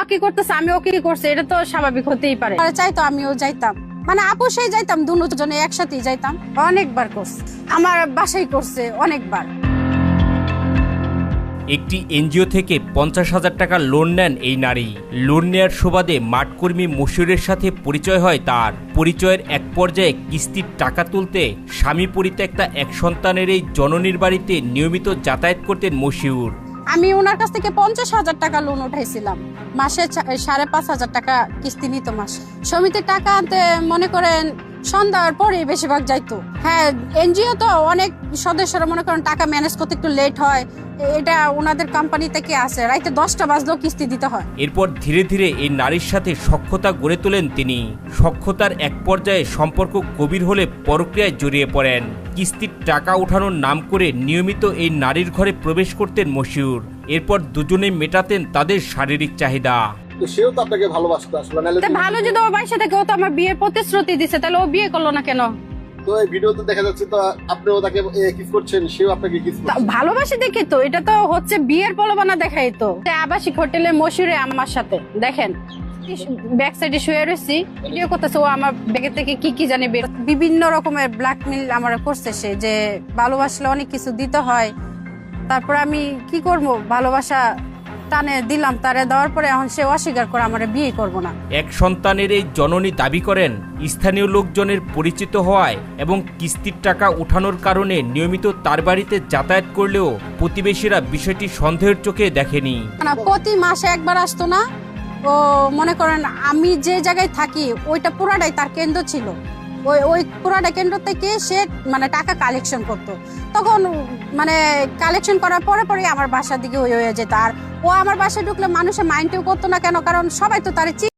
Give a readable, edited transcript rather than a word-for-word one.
কি করতেছে আমি ও কি করছে, এটা তো স্বাভাবিক হতেই পারে। চাইতো আমিও যাইতাম, মানে আপু সেই যাইতাম, দুজনে একসাথেই যাইতাম। অনেকবার করছে, আমার বাসায় করছে অনেকবার। একটি এনজিও থেকে 50,000 টাকা লোন নেন এই নারী। লোন নেয়ার সুবাদে মাঠকর্মী মশিউরের সাথে পরিচয় হয় তার। পরিচয়ের এক পর্যায়ে কিস্তির টাকা তুলতে স্বামী পরিত্যক্তা এক সন্তানের এই জননীর বাড়িতে নিয়মিত যাতায়াত করতেন মশিউর। আমি ওনার কাছ থেকে 50,000 টাকা লোন উঠাইছিলাম, মাসে 5,500 টাকা কিস্তি নিত মাসে। সমিতির টাকা আনতে মনে করেন সন্ধ্যার পরে বেশিরভাগ যাইতো। হ্যাঁ, এনজিও তো অনেক সদস্যরা মনে করেন টাকা ম্যানেজ করতে একটু লেট হয়, এটা ওনাদের কোম্পানি থেকে আসে, রাইতে 10টা বাজলেও কিস্তি দিতে হয়। এরপর ধীরে ধীরে এই নারীর সাথে সখ্যতা গড়ে তোলেন তিনি। সখ্যতার এক পর্যায়ে সম্পর্ক গভীর হলে পরক্রিয়ায় জড়িয়ে পড়েন। কিস্তির টাকা ওঠানোর নাম করে নিয়মিত এই নারীর ঘরে প্রবেশ করতেন মশিউর। এরপর দুজনে মেটাতেন তাদের শারীরিক চাহিদা। তো সেও তো আপনাকে ভালোবাসতো আসলে, নাহলে তা ভালো যদি ওর বাসায় থেকে, ও তো আমার বিয়ের প্রতিশ্রুতি দিছে, তাহলে ও বিয়ে করলো না কেন? তো এই ভিডিওতে দেখা যাচ্ছে তো আপনিও তাকে কিস করছেন, সেও আপনাকে কিস করছে। ভালোবাসি দেখি তো, এটা তো হচ্ছে বিয়ের প্রলোভনা দেখাই তো। আবাসিক হোটেলে মশিউরে আমার সাথে দেখেন ব্যাক সাইডে শুয়ে রয়েছি, ভিডিও করতেছে, ও আমার ব্যাগের থেকে কি কি জানি বিভিন্ন রকমের ব্ল্যাকমেল আমার করছে সে, যে ভালোবাসলে অনেক কিছু দিতে হয়। তারপর আমি কি করব, ভালোবাসা টানে দিলাম, তারে দেওয়ার পরে এখন সে অস্বীকার করে আমার বিয়ে করব না। এক সন্তানের এই জননী দাবি করেন স্থানীয় লোকজনের পরিচিত হওয়ায় এবং কিস্তির টাকা উঠানোর কারণে নিয়মিত তার বাড়িতে যাতায়াত করলেও প্রতিবেশীরা বিষয়টি সন্দেহের চোখে দেখেনি। না, প্রতি মাসে একবার আসতো না। ও মনে করেন আমি যে জায়গায় থাকি ওইটা পুরাটাই তার কেন্দ্র ছিল, ওই পুরাটা কেন্দ্র থেকে সে মানে টাকা কালেকশন করতো। তখন মানে কালেকশন করার পরে পরে আমার বাসার দিকে হয়ে যেত। আর ও আমার বাসায় ঢুকলে মানুষের মাইন্ডও করতো না কেন, কারণ সবাই তো তার